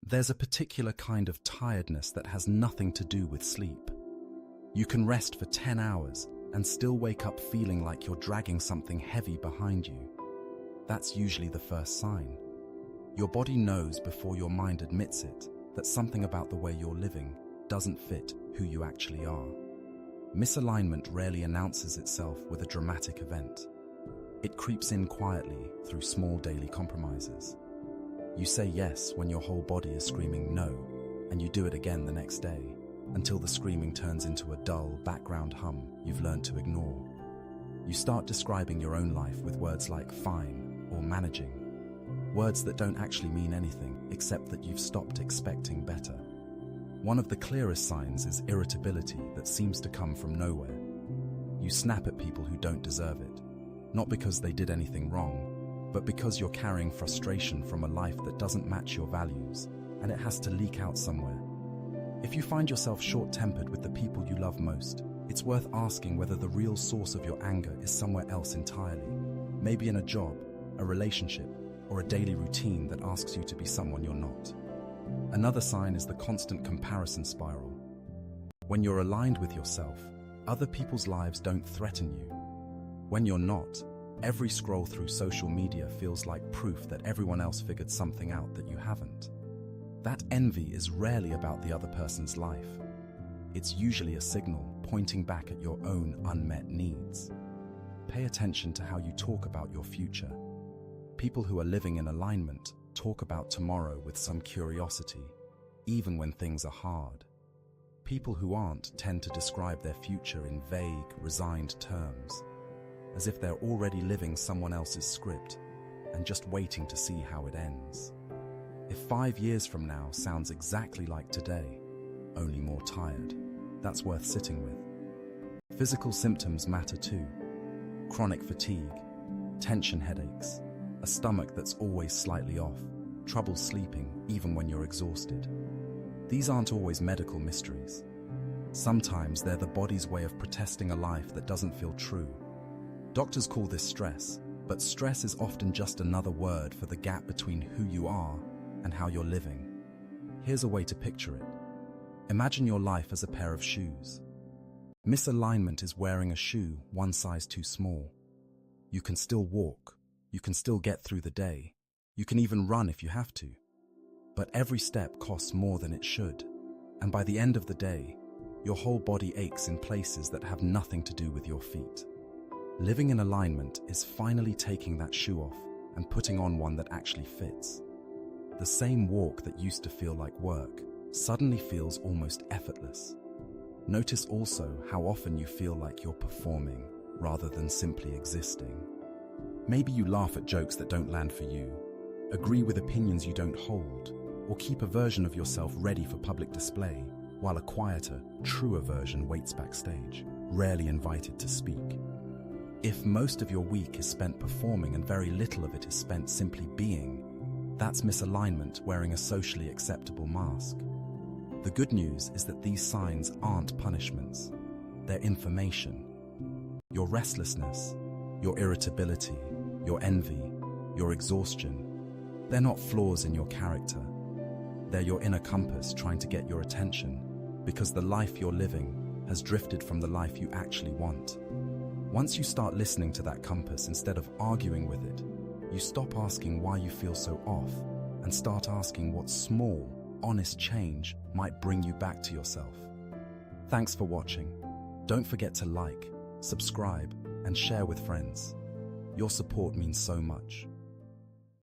There's a particular kind of tiredness that has nothing to do with sleep. You can rest for 10 hours and still wake up feeling like you're dragging something heavy behind you. That's usually the first sign. Your body knows before your mind admits it that something about the way you're living doesn't fit who you actually are. Misalignment rarely announces itself with a dramatic event. It creeps in quietly through small daily compromises. You say yes when your whole body is screaming no, and you do it again the next day, until the screaming turns into a dull background hum you've learned to ignore. You start describing your own life with words like fine or managing, words that don't actually mean anything except that you've stopped expecting better. One of the clearest signs is irritability that seems to come from nowhere. You snap at people who don't deserve it, not because they did anything wrong, but because you're carrying frustration from a life that doesn't match your values, and it has to leak out somewhere. If you find yourself short-tempered with the people you love most, it's worth asking whether the real source of your anger is somewhere else entirely, maybe in a job, a relationship, or a daily routine that asks you to be someone you're not. Another sign is the constant comparison spiral. When you're aligned with yourself, other people's lives don't threaten you. When you're not, every scroll through social media feels like proof that everyone else figured something out that you haven't. That envy is rarely about the other person's life. It's usually a signal pointing back at your own unmet needs. Pay attention to how you talk about your future. People who are living in alignment talk about tomorrow with some curiosity, even when things are hard. People who aren't tend to describe their future in vague, resigned terms, as if they're already living someone else's script and just waiting to see how it ends. If 5 years from now sounds exactly like today, only more tired, that's worth sitting with. Physical symptoms matter too. Chronic fatigue, tension headaches, a stomach that's always slightly off, trouble sleeping even when you're exhausted. These aren't always medical mysteries. Sometimes they're the body's way of protesting a life that doesn't feel true. Doctors call this stress, but stress is often just another word for the gap between who you are and how you're living. Here's a way to picture it. Imagine your life as a pair of shoes. Misalignment is wearing a shoe one size too small. You can still walk, you can still get through the day, you can even run if you have to. But every step costs more than it should, and by the end of the day, your whole body aches in places that have nothing to do with your feet. Living in alignment is finally taking that shoe off and putting on one that actually fits. The same walk that used to feel like work suddenly feels almost effortless. Notice also how often you feel like you're performing rather than simply existing. Maybe you laugh at jokes that don't land for you, agree with opinions you don't hold, or keep a version of yourself ready for public display, while a quieter, truer version waits backstage, rarely invited to speak. If most of your week is spent performing and very little of it is spent simply being, that's misalignment wearing a socially acceptable mask. The good news is that these signs aren't punishments. They're information. Your restlessness, your irritability, your envy, your exhaustion, they're not flaws in your character. They're your inner compass trying to get your attention, because the life you're living has drifted from the life you actually want. Once you start listening to that compass instead of arguing with it, you stop asking why you feel so off and start asking what small, honest change might bring you back to yourself. Thanks for watching. Don't forget to like, subscribe, and share with friends. Your support means so much.